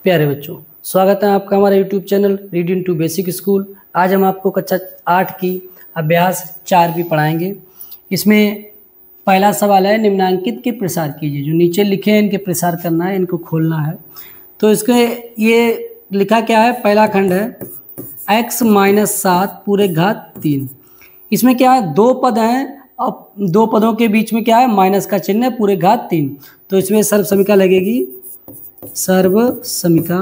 प्यारे बच्चों, स्वागत है आपका हमारे YouTube channel reading to basic school. आज हम आपको कक्षा 8 की अभ्यास 4 भी पढ़ाएंगे। इसमें पहला सवाल है, निम्नांकित के प्रसार कीजिए। जो नीचे लिखे हैं इनके प्रसार करना है, इनको खोलना है। तो इसके ये लिखा क्या है, पहला खंड है x - 7 पूरे घात 3। इसमें क्या है, दो पद हैं और दो पदों के बीच में क्या है, माइनस का चिन्ह है, पूरे घात 3। तो इसमें सर्व समीका लगेगी, सर्व समीका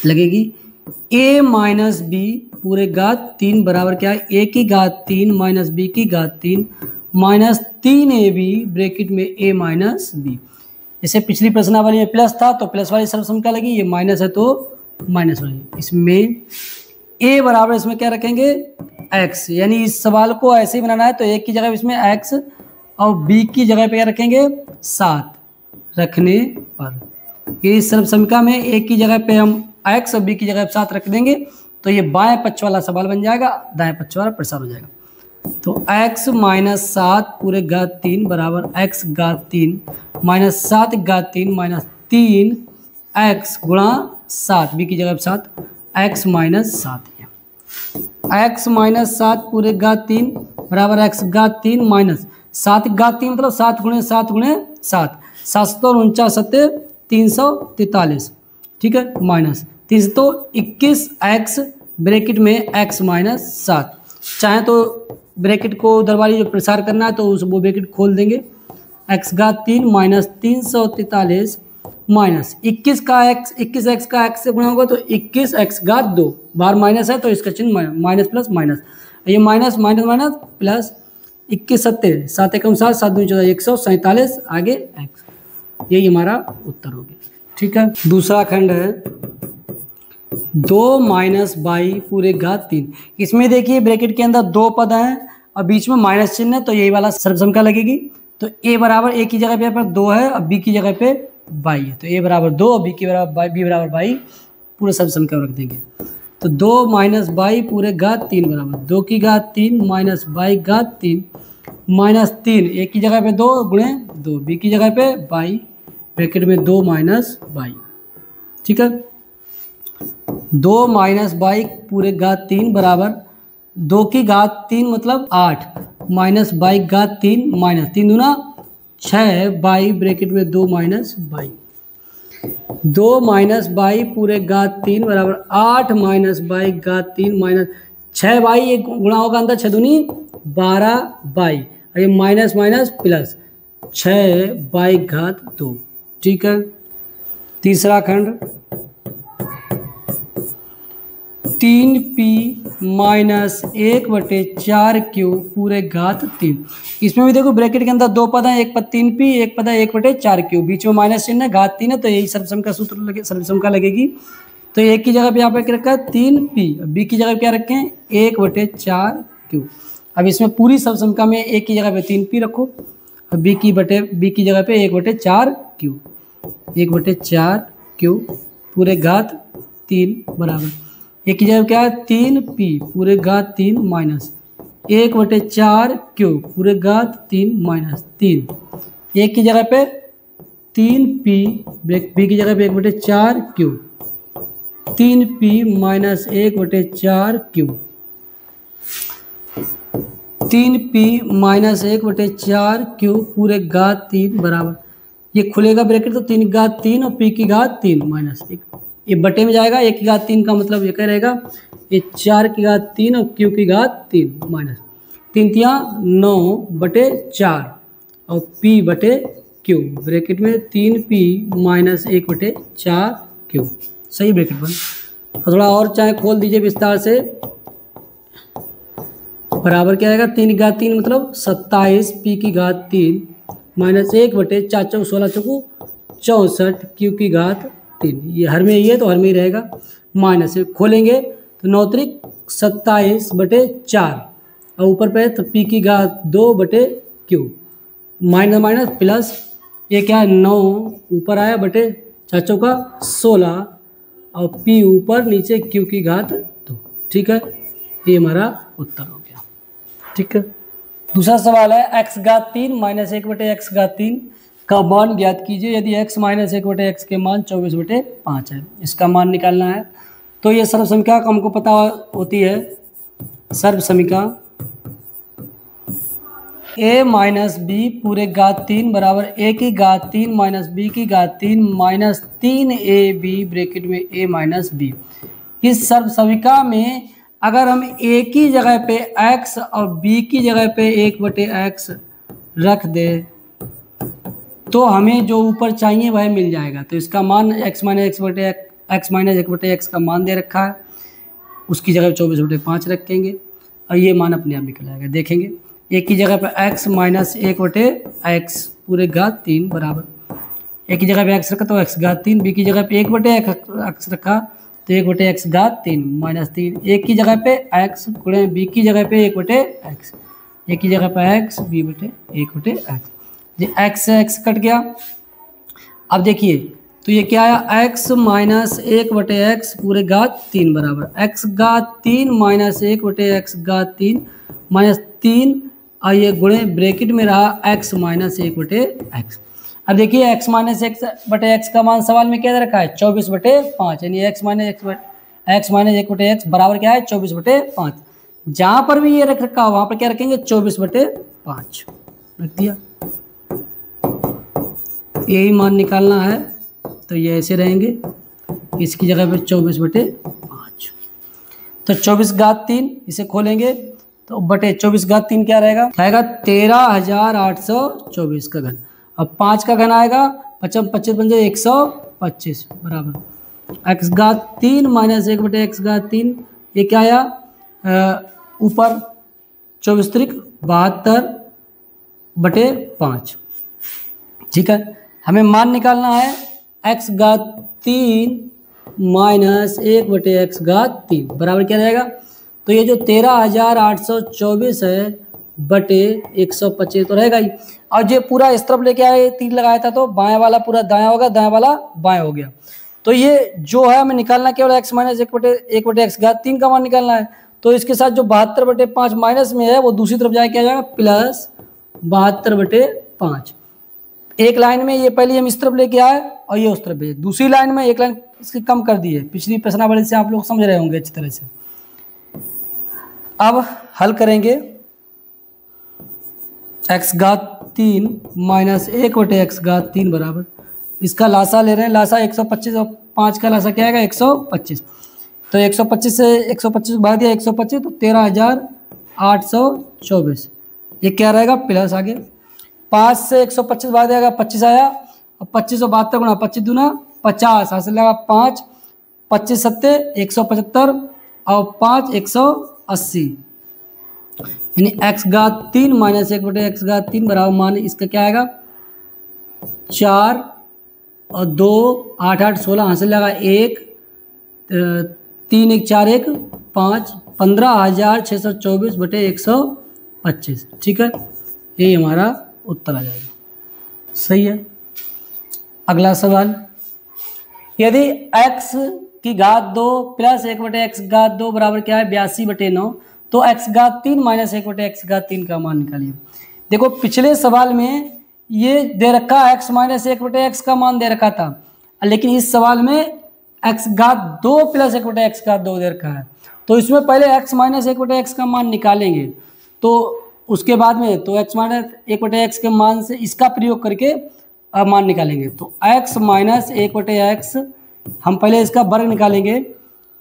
लगेगी a माइनस बी पूरे घात 3 बराबर क्या है, a की घात 3 माइनस बी की घात 3 माइनस 3ab ब्रैकेट में a माइनस बी। जैसे पिछली प्रश्नावली में प्लस था तो प्लस वाली सर्व समीका लगी, ये माइनस है तो माइनस वाली। इसमें a बराबर इसमें क्या रखेंगे, x, यानी इस सवाल को ऐसे ही बनाना है तो a की जगह इसमें x और b की जगह पे क्या रखेंगे, 7 रखने पर ये सर्व समीका में एक की जगह पे हम x और b की जगह पे 7 रख देंगे तो ये बाएं पक्ष वाला सवाल बन जाएगा, दाएं पक्ष वाला प्रसार हो जाएगा। तो x - 7 पूरे घात 3 बराबर x घात 3 माइनस 7 घात 3 माइनस 3 x गुणा 7, b की जगह पे 7 x माइनस 7 x माइनस 7 पूरे घात 3 बराबर x घात 3 माइनस 7 घात 3 मतलब 7 गुणे 7 गुणे 7, 749 सत्ते 343, ठीक है, माइनस 321 x ब्रैकेट में x माइनस 7। चाहे तो ब्रैकेट को उधर वाली जो प्रसार करना है तो उस वो ब्रैकेट खोल देंगे, x घात 3 माइनस 343 माइनस 21 का x, 21x का x से गुणा होगा तो 21x घात 2, बाहर माइनस है तो इसका चिन्ह माइनस प्लस माइनस, ये माइनस माइनस माइनस प्लस 21 सत्ते 7 एकम 7 7 दूनी 14 147 आगे x, यही हमारा उत्तर हो गया। ठीक है, दूसरा खंड है 2 माइनस बाई पूरे घात 3। इसमें देखिए ब्रैकेट के अंदर दो पद हैं और बीच में माइनस चिन्ह है तो यही वाला सर्व समीका लगेगी। तो a बराबर a की जगह पे 2 है और b की जगह पे बाई है, तो a बराबर 2 और b की बराबर b बराबर बाई, पूरे सर्व समीका रख देंगे। तो 2 माइनस बाई पूरे घात 3 बराबर 2 की घात 3 माइनस बाई घात 3 माइनस 3, a की जगह पे 2 गुणे 2, b की जगह पे बाई ब्रैकेट में 2 माइनस बाई। ठीक है, 2 माइनस बाई पूरे घात 3 बराबर 2 की घात 3 मतलब 8 माइनस बाई घात 3 माइनस 3 दूना 6 बाई ब्रैकेट में 2 माइनस बाई। 2 माइनस बाई पूरे घात 3 बराबर 8 माइनस बाई घात 3 माइनस 6 बाई, ये गुणा होगा अंदर 6 दूनी 12 बाई, ये माइनस माइनस प्लस 6 बाई घात 2। ठीक है, तीसरा खंड 3p माइनस 1/4q पूरे घात 3। इसमें भी देखो ब्रैकेट के अंदर दो पद हैं, एक पद 3p एक पद है 1/4q, बीच में माइनस चिन्ह है, घात 3 है तो यही सर्व समीका सूत्र लगे, सर्व समीका लगेगी। तो एक की जगह पे यहाँ पे क्या रखा है 3p, b की जगह पे क्या रखे हैं 1/4q। अब इसमें पूरी सर्व समीका में एक की जगह पे 3p रखो और b की जगह पे 1/4q, 1/4q पूरे घात 3 बराबर एक की जगह क्या है 3p पूरे घात 3 माइनस 1/4q पूरे घात 3 माइनस 3, एक की जगह पे 3p b की जगह पे 1/4q 3p minus 1/4q 3p minus 1/4q पूरे घात 3 बराबर, ये खुलेगा ब्रैकेट तो 3 की घात 3 और p की घात 3 माइनस 1, ये बटे में जाएगा, 1 की घात 3 का मतलब ये क्या रहेगा, ये 4 की घात 3 और q की घात 3 माइनस 3 तिया 9/4 और p बटे q ब्रैकेट में 3p माइनस 1/4q, सही ब्रैकेट बन। थोड़ा और चाहे खोल दीजिए विस्तार से, बराबर क्या आएगा 3 की घात 3 मतलब 27 p की घात 3 माइनस 1/4 चौक 16 चौको 64 q की घात 3, ये हर में ही है तो हर में ही रहेगा, माइनस से खोलेंगे तो 9 त्रिक 27/4 और ऊपर पे तो p की घात 2/q माइनस माइनस प्लस, ये क्या है 9 ऊपर आया बटे 4 चौका 16 और p ऊपर नीचे q की घात 2। ठीक है, ये हमारा उत्तर हो गया। ठीक है, दूसरा सवाल है x घात 3 माइनस 1/x घात 3 का मान ज्ञात कीजिए यदि x माइनस 1/x के मान 24/5 है। इसका मान निकालना है। तो ये सर्व समीकरण हमको पता होती है, सर्व समीकरण a माइनस बी पूरे घात 3 बराबर a की घात 3 माइनस b की घात 3 माइनस 3ab ब्रैकेट में a माइनस b। इस सर्व समीकरण में अगर हम a की जगह पे x और b की जगह पे 1/x रख दें तो हमें जो ऊपर चाहिए वह मिल जाएगा। तो इसका मान x माइनस 1/x का मान दे रखा है, उसकी जगह 24/5 रखेंगे और ये मान अपने आप निकल आएगा। देखेंगे एक की जगह पे x माइनस 1/x पूरे घात 3 बराबर एक की जगह पे x रखा तो x घात 3, b की जगह पे 1/x रखा तो 1/x घात 3 माइनस 3, एक की जगह पे x गुणे b की जगह पे 1/x, एक की जगह पे x b/1/x। ये x से x कट गया। अब देखिए तो ये क्या आया, x माइनस 1/x पूरे घात 3 बराबर x घात 3 माइनस 1/x घात 3 माइनस 3 और ये गुणे ब्रैकेट में रहा x माइनस 1/x। अब देखिए x माइनस 1/x का मान सवाल में क्या दे रखा है 24/5, यानी x माइनस 1/x बराबर क्या है 24/5। जहाँ पर भी ये रख रखा हो वहाँ पर क्या रखेंगे 24/5 रख दिया। यही मान निकालना है तो ये ऐसे रहेंगे, इसकी जगह पे 24/5। तो 24 घात 3 इसे खोलेंगे तो बटे 24 घात 3 क्या रहेगा, आएगा 13,824 का घन। अब 5 का घन आएगा 25 बन जाए 125 बराबर x घात 3 माइनस 1/x घात 3, ये क्या आया ऊपर 24 त्रिक 72/5। ठीक है, हमें मान निकालना है x घात 3 माइनस 1/x घात 3 बराबर क्या रहेगा। तो ये जो 13,824 है बटे 125 तो रहेगा ही। और ये पूरा इस तरफ लेके आए 3 लगाया था तो बाएं वाला पूरा दायां होगा, दायां वाला बाएं हो गया। तो ये जो है हमें निकालना केवल x माइनस 1/x घात 3 का मान निकालना है। तो इसके साथ जो 72/5 माइनस में है वो दूसरी तरफ जाए क्या जाएगा प्लस 72/5। एक लाइन में ये पहले हम इस तरफ लेके आए और ये उस तरफ भेजे, दूसरी लाइन में एक लाइन इसकी कम कर दी है। पिछली प्रश्नावली से आप लोग समझ रहे होंगे अच्छी तरह से। अब हल करेंगे x घात 3 माइनस 1/x घात 3 बराबर, इसका लासा ले रहे हैं, लासा 125 और 5 का लासा क्या आएगा 125। तो 125 से 125 भाग दिया 125 तो 13,824, ये क्या रहेगा प्लस आगे 5 से 125 भाग देगा 25 आया और 25 और 72 गुणा 25 दूना 50 हासिल लगा 5 25 सत्ते 175 और 5 180, यानी x घात 3 माइनस 1/x घात 3 बराबर मान इसका क्या आएगा 4 और 2 8 8 16 हासिल लगा 1 3 1 4 1 5 15,624/125। ठीक है, यही हमारा उत्तर आ जाएगा। सही है। अगला सवाल, यदि x की घात 2 प्लस 1/x घात 2 बराबर क्या है 82/9 तो x घात 3 माइनस 1/x घात 3 का मान निकालिए। देखो पिछले सवाल में ये दे रखा x माइनस 1/x का मान दे रखा था, लेकिन इस सवाल में x घात 2 प्लस 1/x घात 2 दे रखा है। तो इसमें पहले x माइनस 1/x का मान निकालेंगे, तो उसके बाद में तो x माइनस 1/x के मान से इसका प्रयोग करके मान निकालेंगे। तो x माइनस 1/x हम पहले इसका वर्ग निकालेंगे।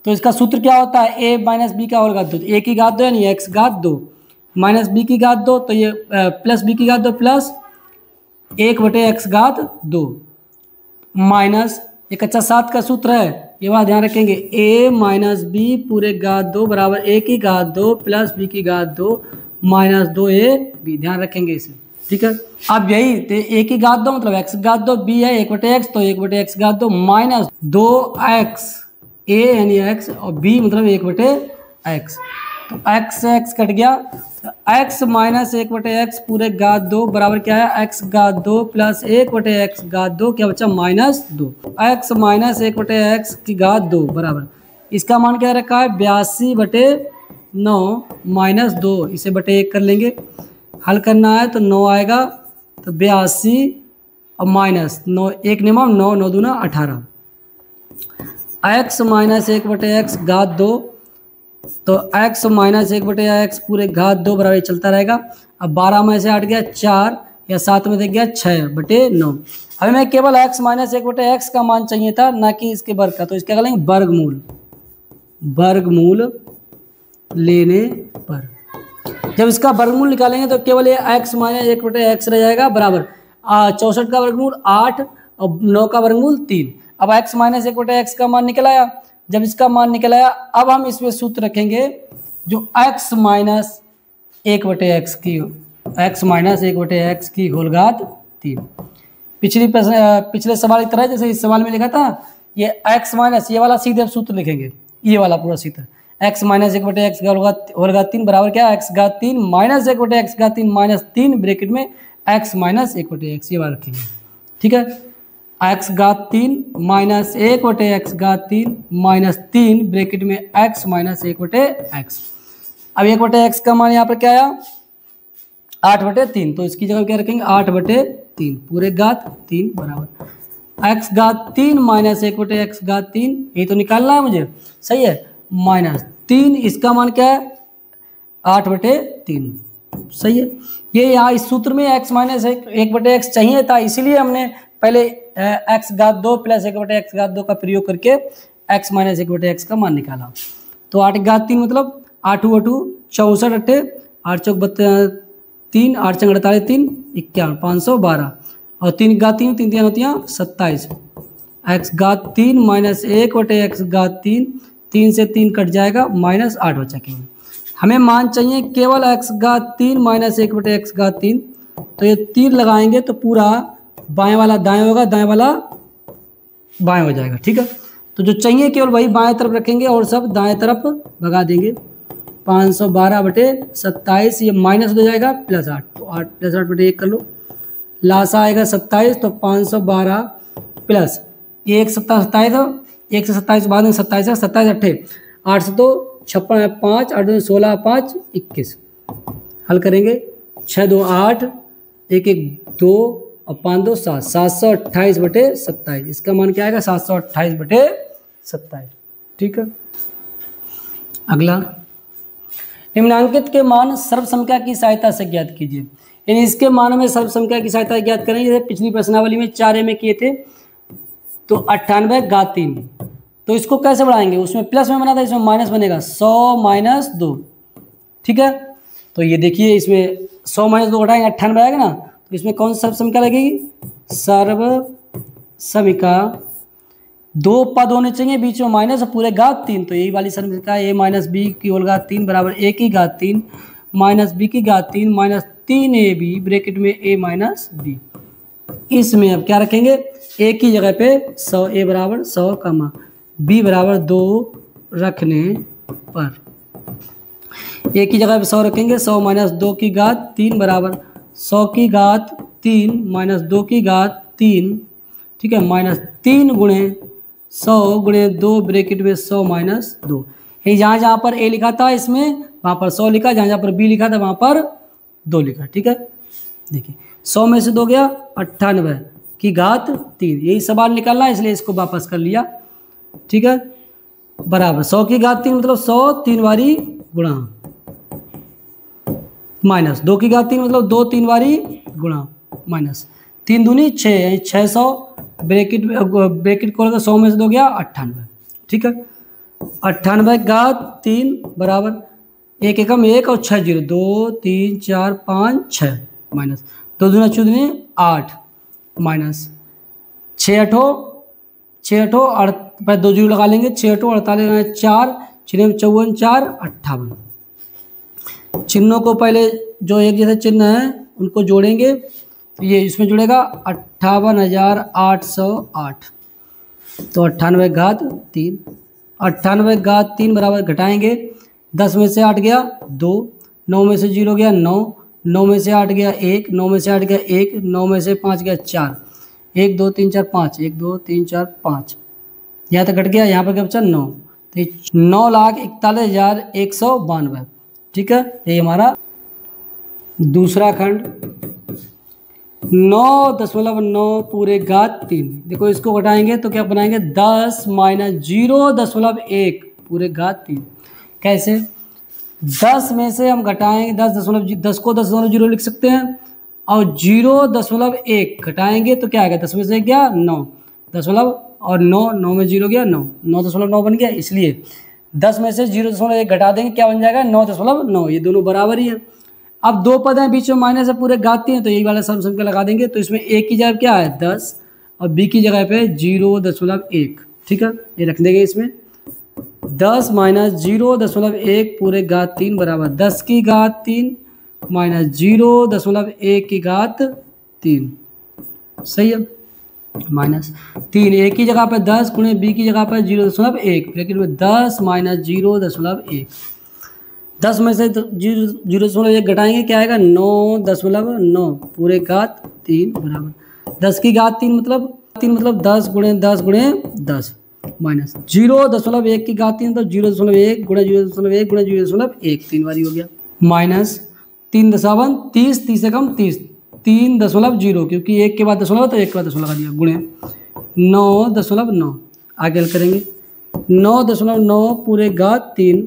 तो इसका सूत्र क्या होता है a माइनस बी का होल घात 2, a की घात 2 यानी x घात 2 माइनस b की घात 2 तो ये प्लस b की घात 2 प्लस 1/x घात 2 माइनस एक अच्छा 7 का सूत्र है, ये बात ध्यान रखेंगे a माइनस बी पूरे घात 2 बराबर a की घात 2 प्लस b की घात 2 माइनस 2ab, ध्यान रखेंगे इसे। ठीक है, अब यही तो a की घात 2 मतलब x घात 2 b है 1/x तो 1/x घात 2 माइनस 2x a यानी x और b मतलब 1/x। तो x से x कट गया, तो x माइनस 1/x पूरे घात 2 बराबर क्या है x घात 2 प्लस 1/x घात 2 क्या बचा माइनस 2। x माइनस 1/x की घात 2 बराबर इसका मान क्या रखा है 82/9 माइनस 2, इसे बटे 1 कर लेंगे। हल करना है तो 9 आएगा तो 82 और माइनस 9, 1 9 9 9 दूना 18, x माइनस 1/x घात 2, तो x माइनस 1/x पूरे घात 2 बराबर चलता रहेगा। अब 12 में से 8 गया 4 या 7 में से गया 6/9। हमें मैं केवल x माइनस 1/x का मान चाहिए था, ना कि इसके वर्ग का, तो इसके क्या करेंगे वर्गमूल, वर्गमूल लेने पर जब इसका वर्गमूल निकालेंगे तो केवल ये x माइनस 1/x रह जाएगा बराबर 64 का वर्गमूल 8 और 9 का वर्गमूल 3। अब x माइनस 1/x का मान निकल आया। जब इसका मान निकल आया अब हम इसमें सूत्र रखेंगे जो x माइनस 1/x की होल घात 3। पिछले सवाल की तरह जैसे इस सवाल में लिखा था, ये x माइनस, ये वाला सीधे सूत्र लिखेंगे, ये वाला पूरा सूत्र x माइनस 1/x का होल घात 3 बराबर क्या, x घात 3 माइनस 1/x घात 3 माइनस 3 ब्रैकेट में x माइनस 1/x, ये वाला रखेंगे। ठीक है, x घात 3 माइनस 1/x घात 3 माइनस 3 ब्रैकेट में x माइनस 1/x। अब 1/x का मान यहाँ पर क्या आया 8/3, तो इसकी जगह क्या रखेंगे 8/3 पूरे घात 3 बराबर x घात 3 माइनस 1/x घात 3, ये तो निकालना है मुझे, सही है, माइनस 3, इसका मान क्या है 8/3, सही है। ये यहाँ इस सूत्र में x माइनस 1/x चाहिए था, इसीलिए हमने पहले x घात 2 प्लस 1/x घात 2 का प्रयोग करके x माइनस 1/x का मान निकाला। तो 8 घात 3 मतलब 8 8 64 8 8 चौक 3 8 चंग 48 3 51 512 और 3 घात 3 3 3 होती हैं 27, x घात 3 माइनस 1/x घात 3, 3 से 3 कट जाएगा माइनस 8 बचा केवल। हमें मान चाहिए केवल x घात 3 माइनस 1/x घात 3, तो ये तीर लगाएंगे तो पूरा बाएं वाला दाएं होगा, दाएं वाला बाएं हो जाएगा। ठीक है, तो जो चाहिए केवल वही बाएं तरफ रखेंगे और सब दाएं तरफ भगा देंगे। 512/27, ये माइनस हो जाएगा प्लस 8, तो 8 प्लस 8/1 कर लो, लास्ट आएगा 27, तो 512 प्लस 1 27 हो, 1 से 27 बाद में 27 है, 27 8 8 से तो 56 5 8 2 16 5 21, हल करेंगे 6 2 8 1 1 2 और 5 2 7 728/27, इसका मान क्या आएगा 728/27। ठीक है, अगला निम्नांकित के मान सर्व संख्या की सहायता से ज्ञात कीजिए। यानी इसके मान में सर्व संख्या की सहायता ज्ञात करेंगे, जैसे पिछली प्रश्नावली में 4 में किए थे, तो 98 घात 3, तो इसको कैसे बढ़ाएंगे, उसमें प्लस में बना था, इसमें माइनस बनेगा 100 माइनस 2। ठीक है, तो ये देखिए इसमें 100 माइनस 2 घटाएंगे 98 आएगा ना, तो इसमें कौन सी सर्व संख्या लगेगी, सर्व समीका, 2 पद होने चाहिए बीच में माइनस पूरे घात 3, तो यही वाली सर्व संख्या a माइनस बी की होल घात 3 बराबर a की घात 3 माइनस बी की घात 3 माइनस 3ab ब्रैकेट में a माइनस बी। इसमें अब क्या रखेंगे, a की जगह पे 100, a बराबर 100 कमा b बराबर 2 रखने पर a की जगह पे 100 रखेंगे, 100 माइनस 2 की घात 3 बराबर 100 की घात 3 माइनस 2 की घात 3, ठीक है, माइनस 3 गुणे 100 गुणे 2 ब्रैकेट में 100 माइनस 2। ये जहाँ जहाँ पर a लिखा था इसमें वहाँ पर 100 लिखा, जहाँ जहाँ पर b लिखा था वहाँ पर 2 लिखा। ठीक है, देखिए 100 में से 2 गया 98 की घात 3, यही सवाल निकालना है इसलिए इसको वापस कर लिया। ठीक है, बराबर 100 की घात 3 मतलब 100 3 बारी गुणा माइनस 2 की घात 3 मतलब 2 3 बारी गुणा माइनस 3 दूनी 6 600 ब्रैकेट खोल कर 100 में से 2 गया 98। ठीक है, 98 घात 3 बराबर 1 एकम 1 और 6 0 2 3 4 5 6 माइनस 2 दूना 4 दूनी 8 माइनस 6 8 पर 2 जीरो लगा लेंगे, 6 8 48 4 6 54 4 58। चिन्हों को पहले जो एक जैसे चिन्ह है उनको जोड़ेंगे, तो ये इसमें जुड़ेगा 58,808, तो 98 घात 3, 98 घात 3 बराबर घटाएंगे, 10 में से 8 गया 2, 9 में से 0 गया 9, 9 में से 8 गया 1, 9 में से 8 गया 1, 9 में से 5 गया 4, 1 2 3 4 5 1 2 3 4 5, यहाँ तक घट गया, यहाँ पर क्या बचा 9, तो 9,41,192। ठीक है, ये हमारा दूसरा खंड 9.9 पूरे घात 3। देखो इसको घटाएंगे तो क्या बनाएंगे 10 माइनस 0.1 पूरे घात 3। कैसे? 10 में से हम घटाएंगे 10 को 10.0 लिख सकते हैं और 0.1 घटाएंगे तो क्या आएगा 10 में से गया 9 दशमलव और 9 में 0 गया 9.9 बन गया। इसलिए 10 में से 0.1 घटा देंगे क्या बन जाएगा 9.9। ये दोनों बराबर ही है। अब दो पद हैं बीच में माइनस है पूरे घात हैं तो यही वाला सम के लगा देंगे। तो इसमें ए की जगह क्या है 10 और बी की जगह पे 0.1। ठीक है, ये रख देंगे इसमें 10 माइनस 0.1 पूरे घात 3 बराबर 10 की घात 3 माइनस 0.1 की घात 3। सही है, माइनस 3 ए की जगह पे 10 गुणे बी की जगह पे 0.1 ब्रैकेट में 10 माइनस 0.1। 10 में से 0.1 घटाएंगे क्या आएगा 9.9 पूरे घात 3 बराबर 10 की घात 3 मतलब 10 गुणे 10 गुणे 10 माइनस 0.1 की घात 3 तो 0.1 गुणे 0.1 गुणे 0.1 3 बारी हो गया माइनस 3 दशावन 30 30 से कम 30 3.0 क्योंकि 1 के बाद दशमलव तो 1 के बाद दशमलव लगा दिया गुणे 9.9। आगे हल करेंगे 9.9 पूरे घात 3।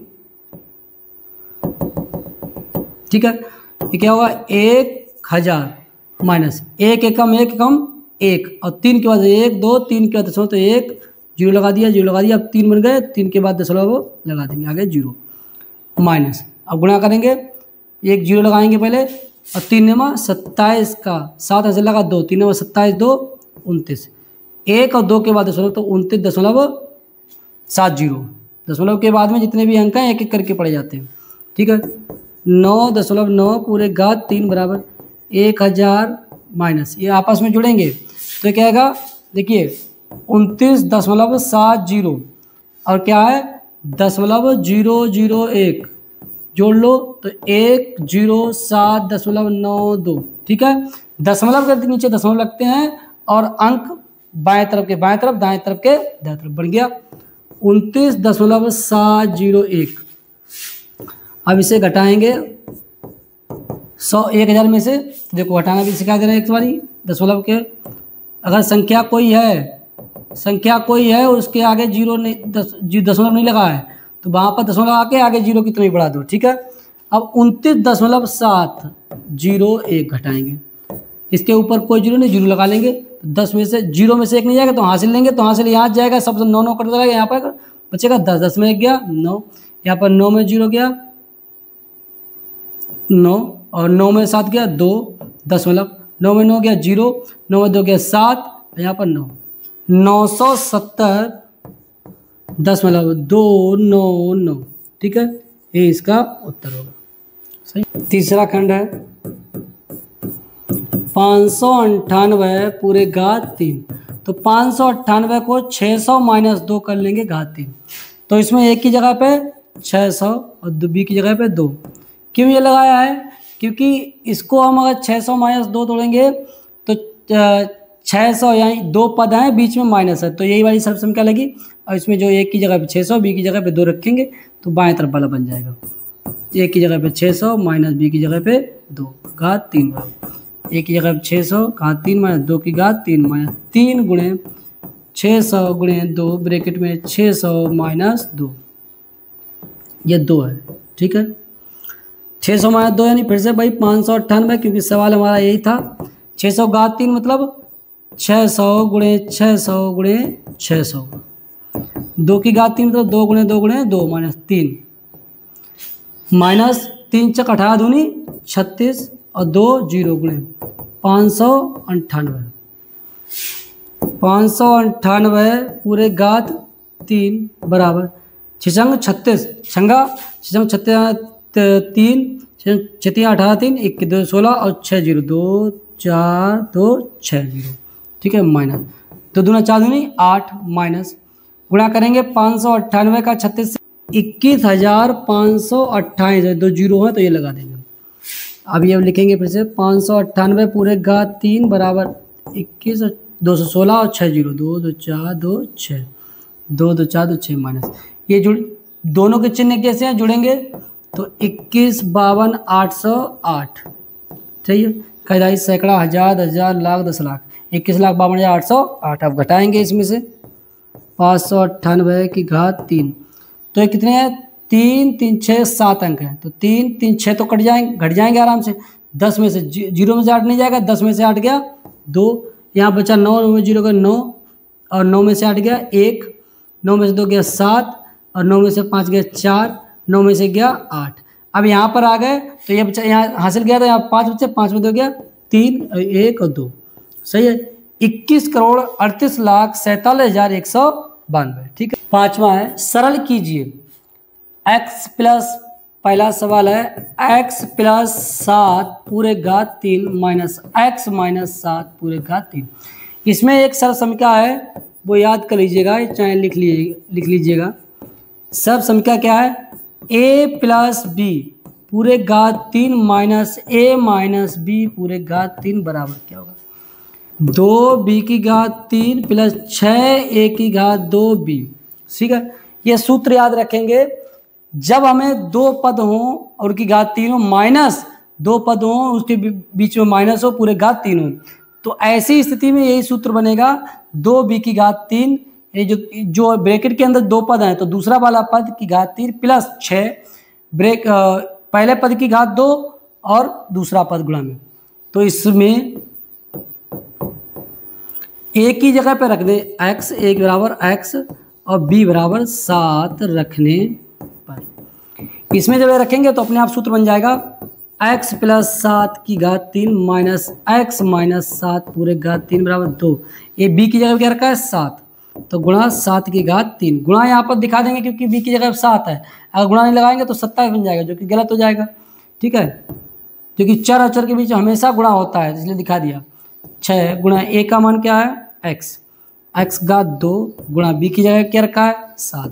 ठीक है, ये क्या होगा 1000 माइनस 1 एकम 1 और 3 के बाद 1 2 3 के बाद दशमलव तो 1 0 लगा दिया अब 3 बन गए 3 के बाद दशमलव लगा देंगे आगे 0 माइनस। अब गुणा करेंगे 1 0 लगाएंगे पहले और 3 नमा 27 का 7 ऐसे लगा 2 3 नमा 27 2 29 1 और 2 के बाद दशमलव तो 29.70 दशमलव के बाद में जितने भी अंक हैं एक एक करके पढ़े जाते हैं। ठीक है, 9.9 पूरे घात 3 बराबर 1000 माइनस ये आपस में जुड़ेंगे तो क्या आएगा देखिए 29.70 और क्या है 0.001 जोड़ लो तो 107.92। ठीक है, दशमलव के नीचे दशमलव लगते हैं और अंक बाएं तरफ के बाएं तरफ दाएं तरफ के दाएं तरफ बन गया 29.701। अब इसे घटाएंगे 1000 में से देखो घटाना भी सिखा दे रहे हैं एक बारी दशमलव के। अगर संख्या कोई है उसके आगे 0 नहीं दशमलव नहीं लगा है तो वहाँ पर दशमलव आके आगे 0 कितना ही बढ़ा दो। ठीक है, अब 29.701 घटाएंगे इसके ऊपर कोई 0 नहीं 0 लगा लेंगे 10 में से 0 में से 1 नहीं जाएगा तो हासिल लेंगे तो हासिल यहाँ जाएगा सब 9 9 करता जाएगा यहाँ पर बचेगा 10 10 में 1 गया 9 यहाँ पर 9 में 0 गया 9 और 9 में 7 गया 2 दशमलव 9 में 9 गया 0 9 में 2 गया 7 यहाँ पर 9 970.299। ठीक है, ये इसका उत्तर होगा। सही। तीसरा खंड है 598 पूरे घात 3। तो 598 को 600 माइनस 2 कर लेंगे घात 3। तो इसमें एक की जगह पे 600 और बी की जगह पे 2। क्यों ये लगाया है क्योंकि इसको हम अगर 600 माइनस 2 तोड़ेंगे तो 600 यानी 2 पद हैं बीच में माइनस है तो यही वाली सब संख्या लगी और इसमें जो एक की जगह पे 600 बी की जगह पे 2 रखेंगे तो बाएं तरफ वाला बन जाएगा। एक की जगह पे 600 माइनस बी की जगह पे 2 घात 3 बराबर एक की जगह पे 600 घात 3 माइनस 2 की घात 3 माइनस 3 गुणे 600 गुणे 2 ब्रैकेट में 600 माइनस 2 ये 2 है। ठीक है, 600 माइनस 2 यानी फिर से भाई 598 क्योंकि सवाल हमारा यही था 600 घात 3 मतलब 600 गुणे 600 गुणे 600 2 की घात 3 मतलब 2 गुणे 2 माइनस 3 माइनस 3 चक 18 दूनी 36 और 2 0 गुणे 598 पूरे घात 3 बराबर 6 36 छंगा 6 3 6 18 3 1 2 16 और 6 0 2 4 2 6 0। ठीक है, माइनस 2 दूना 4 दूनी 8 माइनस गुणा करेंगे 598 का 36 से 21,528 2 0 है तो ये लगा देंगे। अब ये लिखेंगे फिर से 598 पूरे घात 3 बराबर 21 216 और 6 0 2 2 4 2 6 2 2 4 2 6 माइनस ये जुड़ दोनों के चिन्ह कैसे हैं जुड़ेंगे तो 21 52 808 सही है खजाई सैकड़ा हजार 10,000 लाख 10 लाख 21,52,808। अब घटाएंगे इसमें से 598 की घात 3। तो ये कितने हैं 3 3 6 7 अंक हैं। तो 3 3 6 तो घट जाएंगे आराम से। 10 में से 0 में से 8 नहीं जाएगा। 10 में से 8 गया 2, यहाँ बचा 9 में 0 का 9 और 9 में से 8 गया 1, 9 में से 2 गया 7 और 9 में से 5 गया 4, 9 में से गया 8। अब यहाँ पर आ गए तो ये बच्चा यहाँ हासिल गया था, यहाँ 5 बच्चे, 5 में 2 गया 3 1 और 2, सही है। 21,38,47,192। ठीक है। पांचवा है सरल कीजिए x प्लस, पहला सवाल है x प्लस 7 पूरे घात 3 माइनस x माइनस 7 पूरे घात 3। इसमें एक सरल समीकरण है वो याद कर लीजिएगा, चाहे लिख लीजिएगा। सरल समीकरण क्या है a प्लस बी पूरे घात 3 माइनस a माइनस बी पूरे घात 3 बराबर क्या होगा 2b की घात 3 प्लस 6a की घात 2b। ठीक है। ये सूत्र याद रखेंगे, जब हमें दो पद हों और उनकी घात 3 हो, माइनस दो पद हों उसके बीच में माइनस हो, पूरे घात 3 हो, तो ऐसी स्थिति में यही सूत्र बनेगा 2b की घात 3। ये जो ब्रैकेट के अंदर दो पद हैं तो दूसरा वाला पद की घात 3 प्लस 6 पहले पद की घात 2 और दूसरा पद गुणा में। तो इसमें a की जगह पे रख दे x, a बराबर x और b बराबर 7 रखने पर इसमें जब रखेंगे तो अपने आप सूत्र बन जाएगा x प्लस 7 की घात 3 माइनस x माइनस 7 पूरे घात 3 बराबर 2। ये b की जगह क्या रखा है 7, तो गुणा 7 की घात 3। गुणा यहाँ पर दिखा देंगे क्योंकि b की जगह 7 है, अगर गुणा नहीं लगाएंगे तो 27 बन जाएगा जो कि गलत हो जाएगा। ठीक है, क्योंकि चर अचर के बीच हमेशा गुणा होता है इसलिए दिखा दिया। 6 गुणा a का मान क्या है x घात 2 गुणा b की जगह क्या रखा है 7।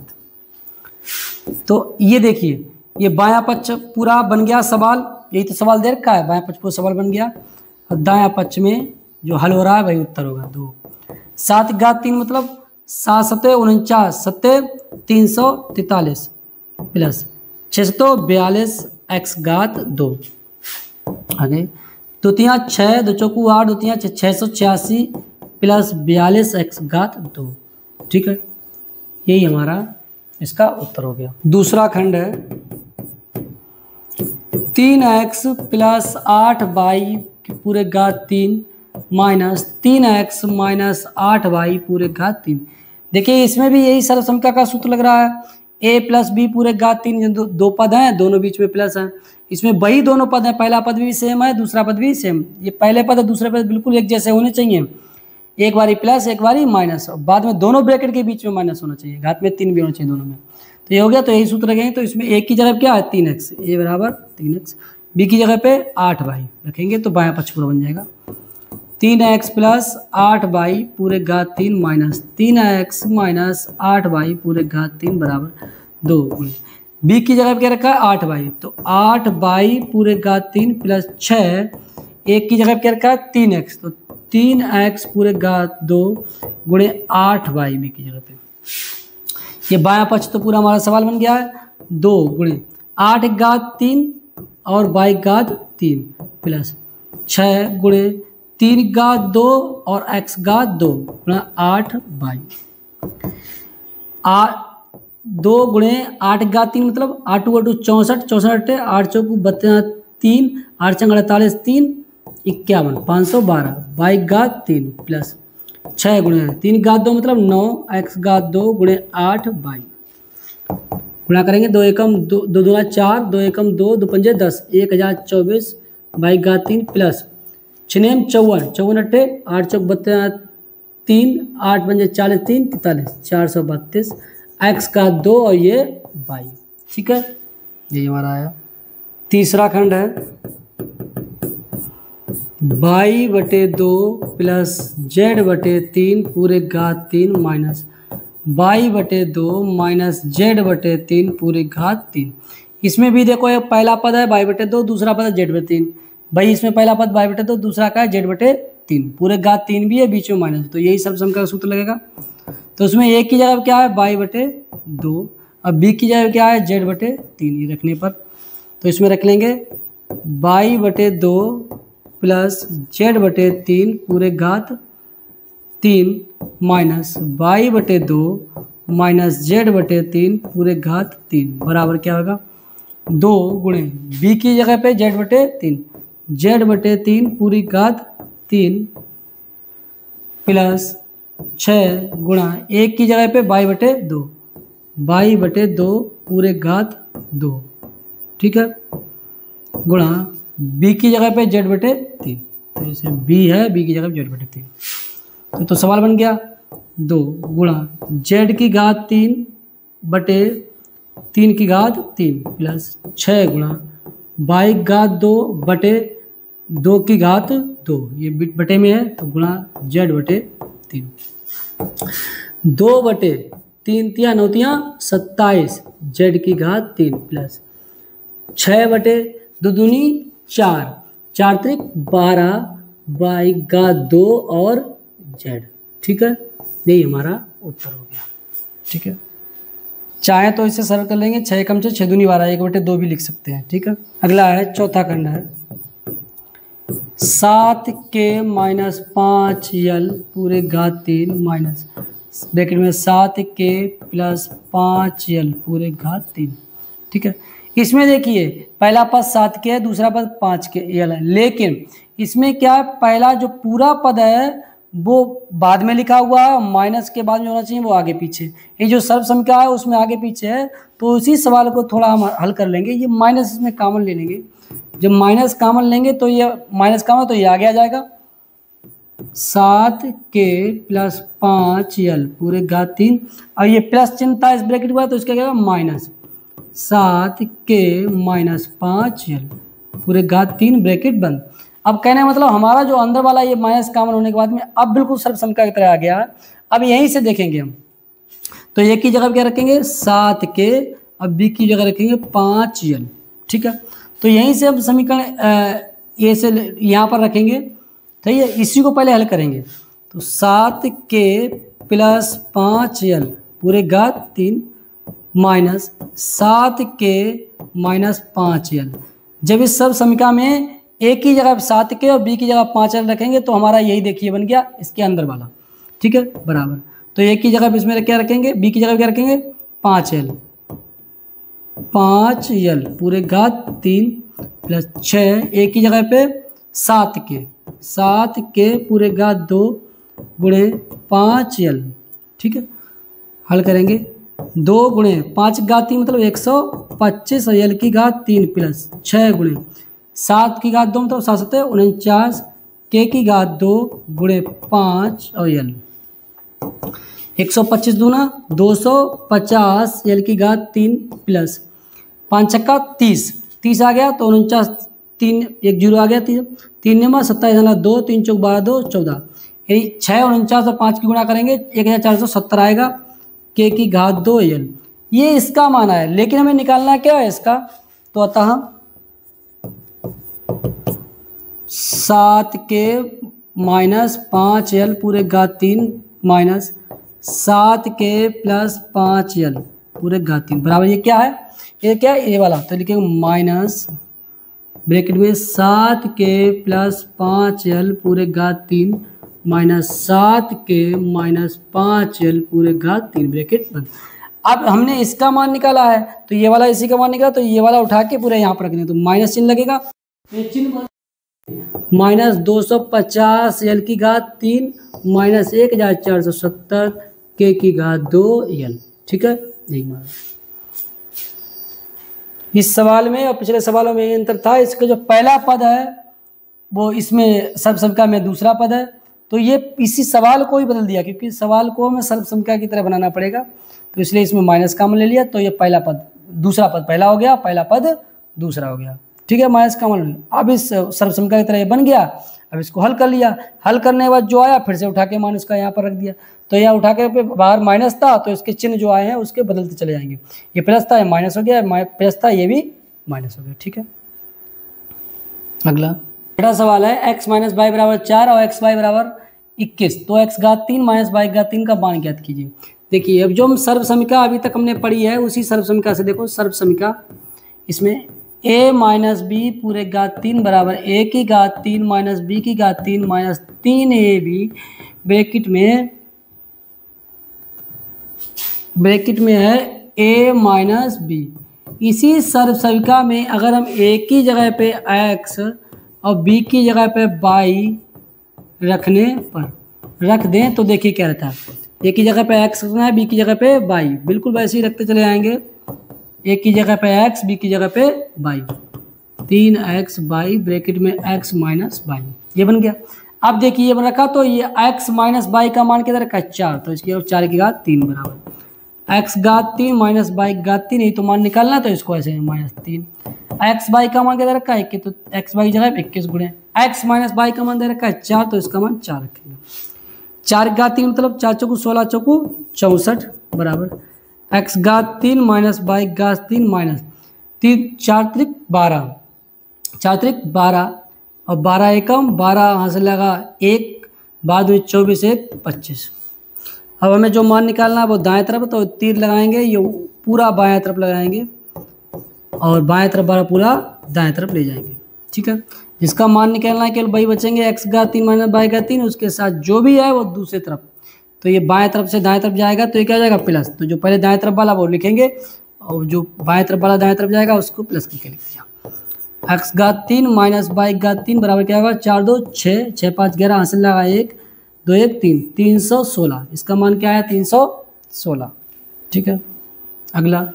तो ये देखिए ये बायां पक्ष पूरा बन गया सवाल, यही तो सवाल दे रखा है, बायां पक्ष पूरा सवाल बन गया और दायां पक्ष में जो हल हो रहा है वही उत्तर होगा 2। 7 घात 3 मतलब 7 सत्ते 49 सत्ते 343 प्लस 642 x घात 2। आगे दो 6 2 चौकू 8 2 686 प्लस 42 x घात 2। ठीक है, यही हमारा इसका उत्तर हो गया। दूसरा खंड है 3x प्लस 8y पूरे घात 3 माइनस 3x माइनस 8y पूरे घात 3। देखिए इसमें भी यही सरल समीकरण का सूत्र लग रहा है। a प्लस बी पूरे घात 3 दो पद हैं, दोनों बीच में प्लस है। इसमें वही दोनों पद हैं, पहला पद भी सेम है दूसरा पद भी सेम। ये पहले पद और दूसरे पद बिल्कुल एक जैसे होने चाहिए, एक बारी प्लस एक बारी माइनस, बाद में दोनों ब्रैकेट के बीच में माइनस होना चाहिए, घात में 3 भी होना चाहिए दोनों में। तो ये हो गया, तो यही सूत्र रखेंगे। तो इसमें a की जगह क्या है 3x, a बराबर 3x, b की जगह पे 8y रखेंगे तो बायां पक्ष पूरा बन जाएगा। 3x प्लस 8y पूरे घात 3 माइनस 3x माइनस 8y पूरे घात 3 बराबर 2। b की जगह पे क्या रखा है 8y, तो 8y पूरे घात 3 प्लस 6 एक की जगह पे क्या रखा है 3x, तो 3x पूरे घात 2 गुणे 8y b की जगह पे। ये बायां पक्ष तो पूरा हमारा सवाल बन गया है 2 गुणे 8 घात 3 और y घात 3 प्लस 6 गुणे 3 घात 2 और x घात 2 गुणा 8y। 2 गुणे 8 घात 3 मतलब 8 2 64 64 8 चौकू 3 8 चंग 48 3 51 512 y घात 3 प्लस 6 गुणे 3 घात 2 मतलब 9 x घात 2 गुणे 8y। गुणा करेंगे 2 एकम 2 दूना 4 2 एकम 2 2 पंजे 10 1024 y घात 3 प्लस 6 54 54 अट्ठे 8 चौक 3 8 पंजे 40 3 43 432 x का 2 और ये y। ठीक है, ये हमारा आया। तीसरा खंड है y/2 प्लस z/3 पूरे घात 3 माइनस y/2 माइनस z/3 पूरे घात 3। इसमें भी देखो ये पहला पद है y/2, दूसरा पद है z/3। भाई इसमें पहला पद y/2 दूसरा का है z/3, पूरे घात 3 भी है बीच में माइनस, तो यही सब सम का सूत्र लगेगा। तो उसमें a की जगह क्या है y/2 और b की जगह क्या है z/3 ये रखने पर, तो इसमें रख लेंगे y/2 प्लस z/3 पूरे घात 3 माइनस y/2 माइनस z/3 पूरे घात 3 बराबर क्या होगा 2 गुणे b की जगह पे z/3 पूरी घात 3 प्लस 6 गुणा a की जगह पे y/2 पूरे घात 2, ठीक है, गुणा b की जगह पे z/3, तो जैसे b है b की जगह z/3, तो सवाल बन गया 2 गुणा z की घात 3/3 की घात 3 प्लस 6 गुणा y की घात 2/2 की घात 2, ये बटे में है तो गुणा z/3, 2/3 9 27 z की घात 3 प्लस 6/2 दूनी 4 4 त्रिक 12 y की घात 2 और z, ठीक है, यही हमारा उत्तर हो गया, ठीक है। चाहे तो इसे सरल कर लेंगे, 6 कम से 6 दूनी 12 1/2 भी लिख सकते हैं, ठीक है। अगला है चौथा खंड है 7k माइनस 5l पूरे घात 3 माइनस ब्रैकेट में 7k प्लस 5l पूरे घात 3, ठीक है। इसमें देखिए पहला पद 7k है, दूसरा पद 5k है, लेकिन इसमें क्या है, पहला जो पूरा पद है वो बाद में लिखा हुआ है, माइनस के बाद में होना चाहिए वो आगे पीछे, ये जो सर्वसंख्या है उसमें आगे पीछे है, तो उसी सवाल को थोड़ा हम हल कर लेंगे। ये माइनस इसमें कॉमन ले लेंगे, जब माइनस कॉमन लेंगे तो ये माइनस कॉमन तो ये आगे आ जाएगा 7k प्लस 5l पूरे घात 3, और ये प्लस चिन्ह था इस ब्रैकेट का तो इसका क्या माइनस 7k माइनस 5l पूरे घात 3 ब्रैकेट बंद। अब कहने का मतलब हमारा जो अंदर वाला ये माइनस कॉमन होने के बाद में अब बिल्कुल सर्वसंख्या की तरह आ गया। अब यहीं से देखेंगे हम, तो ए की जगह क्या रखेंगे 7k, अब बी की जगह रखेंगे 5l, ठीक है। तो यहीं से हम समीकरण ए से यहाँ पर रखेंगे, ठीक है, इसी को पहले हल करेंगे। तो 7k प्लस 5l पूरे घात 3 माइनस 7k माइनस 5l, जब इस सब समीकरण में ए की जगह 7k और बी की जगह 5l रखेंगे तो हमारा यही देखिए बन गया इसके अंदर वाला, ठीक है, बराबर। तो ए की जगह इसमें क्या रखेंगे, बी की जगह क्या रखेंगे 5l पूरे घात 3 प्लस 6 ए की जगह पे 7k पूरे घात 2 गुणे 5l, ठीक है, हल करेंगे 2 गुणे 5 घात 3 मतलब 125 और l की घात 3 प्लस 6 गुणे 7 की घात 2 मतलब 7 7 49 k की घात 2 गुणे 5 और l 125 दूना 250 l की घात 3 प्लस 5 छक्का 30 आ गया तो 49 3 1 जीरो आ गया 3 नंबर 27 2 3 चौक 12 2 14, यही 6 और 49 और 5 की गुणा करेंगे 1470 आएगा k की घात 2 l, ये इसका माना है, लेकिन हमें निकालना क्या है इसका, तो अतः 7k माइनस 5l पूरे घात 3 माइनस 7k प्लस 5l पूरे घात 3 बराबर ये क्या है, ये क्या है, ये वाला, तो लिखेंगे माइनस ब्रैकेट में 7k प्लस 5l पूरे घात 3 माइनस 7k माइनस 5l पूरे घात 3 ब्रैकेट बंद। अब हमने इसका मान निकाला है तो ये वाला इसी का मान निकाला, तो ये वाला उठा के पूरे यहाँ पर रखने, तो माइनस चिन्ह लगेगा, ये चिन्ह माइनस 250 l की घात 3 माइनस 1470 k की घात 2 l, ठीक है, यही मान। इस सवाल में और पिछले सवालों में ये अंतर था, इसका जो पहला पद है वो इसमें सर्वसंख्या में दूसरा पद है, तो ये इसी सवाल को ही बदल दिया, क्योंकि सवाल को हमें सर्वसंख्या की तरह बनाना पड़ेगा, तो इसलिए इसमें माइनस कॉमन ले लिया, तो ये पहला पद दूसरा पद पहला हो गया, पहला पद दूसरा हो गया, ठीक है, माइनस कॉमन। अब इस सर्वसंख्या की तरह ये बन गया, अब इसको हल कर लिया, हल करने के बाद जो आया फिर से उठा के माइनस का यहाँ पर रख दिया, तो यहाँ उठा के पे बाहर माइनस था तो इसके चिन्ह जो आए हैं उसके बदलते चले जाएंगे, ये प्लस था ये माइनस हो गया, प्लस था ये भी माइनस हो गया, ठीक है। अगला बड़ा सवाल है x माइनस वाई बराबर 4 और एक्स वाई बराबर 21, तो x घात 3 माइनस वाई घात 3 का मान ज्ञात कीजिए। देखिए अब जो हम सर्व समीकरण अभी तक हमने पढ़ी है उसी सर्व समीकरण से देखो, सर्व समीकरण इसमें a माइनस बी पूरे घात 3 बराबर a की घात 3 माइनस बी की घात 3 माइनस 3ab ब्रैकेट में है a माइनस बी। इसी सर्वसविका में अगर हम a की जगह पे x और b की जगह पे y रखने पर रख दें तो देखिए क्या रहता है। a की जगह पे x रखना है, b की जगह पे y, बिल्कुल वैसे ही रखते चले आएंगे। a की जगह पे x, b की जगह पे y, 3x y ब्रैकेट में x माइनस y, ये बन गया। अब देखिए ये बन रखा तो ये x माइनस y का मान किधर रखा है 4, तो इसकी 4 की घात 3 बराबर x घात 3 माइनस y घात 3, नहीं तो मान निकालना है तो इसको ऐसे माइनस 3। x y का मान किधर रखा है 21, तो x y की जगह 21 गुणे x माइनस y का मान दे रखा है 4, तो इसका मान 4 रखेंगे। 4 घात 3 मतलब 4 चौकू 16 चौकू 64 बराबर x घात 3 माइनस y घात 3 माइनस 3 4 त्रिक 12, 4 त्रिक 12 और 12 एकम 12 यहाँ से लगा 1, बाद में 24 1 25। अब हमें जो मान निकालना है वो दाएं तरफ, तो तीर लगाएंगे, ये पूरा बाएं तरफ लगाएंगे और बाएं तरफ 12 पूरा दाएं तरफ ले जाएंगे। ठीक है, जिसका मान निकालना है केवल वही बचेंगे, x घात 3 माइनस y घात 3, उसके साथ जो भी है वो दूसरी तरफ, तो ये बाएं तरफ से दाएं तरफ जाएगा तो ये क्या जाएगा प्लस, तो जो पहले दाएं तरफ वाला वो लिखेंगे और जो बाएं तरफ वाला दाएं तरफ जाएगा उसको प्लस करके लिख दिया। x घात 3 माइनस y घात 3 बराबर क्या होगा 4 2 6 6 5 11 हासिल लगा 1 2 1 3 316, इसका मान क्या है 316। ठीक है, अगला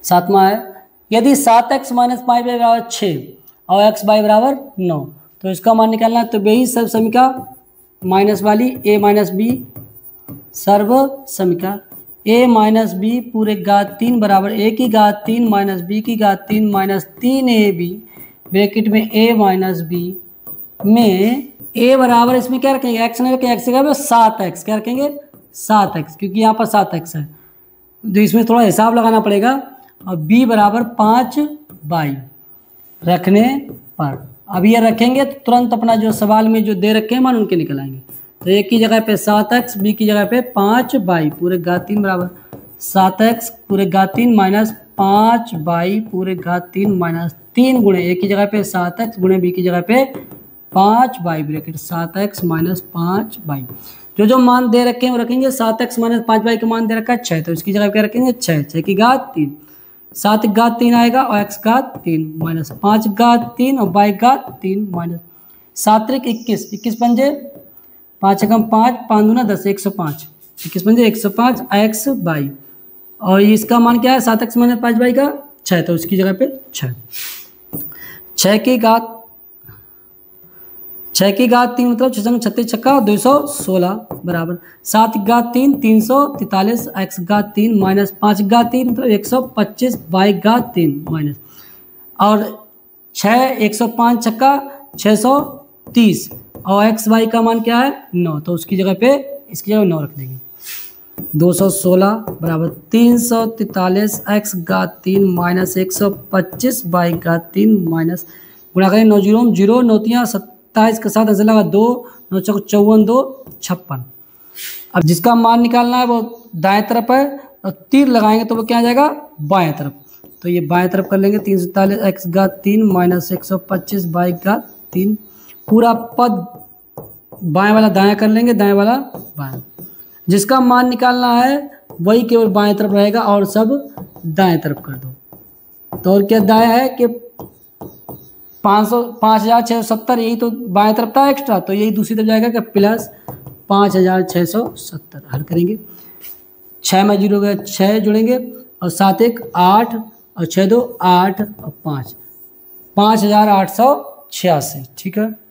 7वां है, यदि 7x माइनस 5y बराबर 6 और x y बराबर 9, तो इसका मान निकालना है। तो वही सर्व समीका माइनस वाली a माइनस बी सर्व समीका a माइनस बी पूरे घात 3 बराबर a की घात 3 माइनस b की घात 3 माइनस 3ab ब्रैकेट में a माइनस b में a बराबर इसमें क्या रखेंगे x नहीं रखेंगे, x की जगह 7x क्या रखेंगे 7x, क्योंकि यहाँ पर 7x है तो इसमें थोड़ा हिसाब लगाना पड़ेगा। और b बराबर 5y रखने पर अब ये रखेंगे तो तुरंत अपना जो सवाल में जो दे रखे हैं मान उनके निकल आएंगे। तो a की जगह पे 7x, b की जगह पे 5y पूरे घात 3 बराबर 7x पूरे घात 3 माइनस 5y पूरे घात 3 माइनस 3 गुणे a की जगह पे 7x गुणे b की जगह पे 5y bracket 7x minus 5y। जो मान दे रखे हैं वो रखेंगे। 7x माइनस 5y का मान दे रखा है 6, तो इसकी जगह क्या रखेंगे 6 की घात 3, 7 घात 3 आएगा और x घात 3 माइनस 5 घात 3 और y घात 3 माइनस 7 त्रिक 21, 21 पंजे 5 एकम 5 5 दूना 10 105, 21 पंजे 105 x y और इसका मान क्या है 7x माइनस 5y का 6, तो इसकी जगह पे 6 की घात 3 मतलब 6 36 छक्का 216 बराबर 7 घात 3 343 x घात 3 माइनस 5 घात 3 मतलब 125 y घात 3 माइनस और 6 105 छक्का 630 और x y का मान क्या है 9, तो उसकी जगह पे इसकी जगह 9 रख देंगे। 216 बराबर 343 x घात 3 माइनस 125 y घात 3 माइनस गुणा करें 9 0 0 9 27 के साथ ऐसा लगा 2 9 54 2 56। अब जिसका मान निकालना है वो दाएं तरफ है और तीर लगाएंगे तो वो क्या आ जाएगा बाएं तरफ, तो ये बाएं तरफ कर लेंगे 347 x घात 3 माइनस 125 y घात 3 पूरा पद बाएं वाला दाएं कर लेंगे, दाएं वाला बाएं। जिसका मान निकालना है वही केवल बाएं तरफ रहेगा और सब दाएं तरफ कर दो। तो और क्या दाएं है कि 5670 यही तो बाएं तरफ था एक्स्ट्रा, तो यही दूसरी तरफ जाएगा कि प्लस 5670 हल करेंगे। 6 में 0 गया 6 जुड़ेंगे और 7 1 8 और 6 2 8 और 5 5886। ठीक है।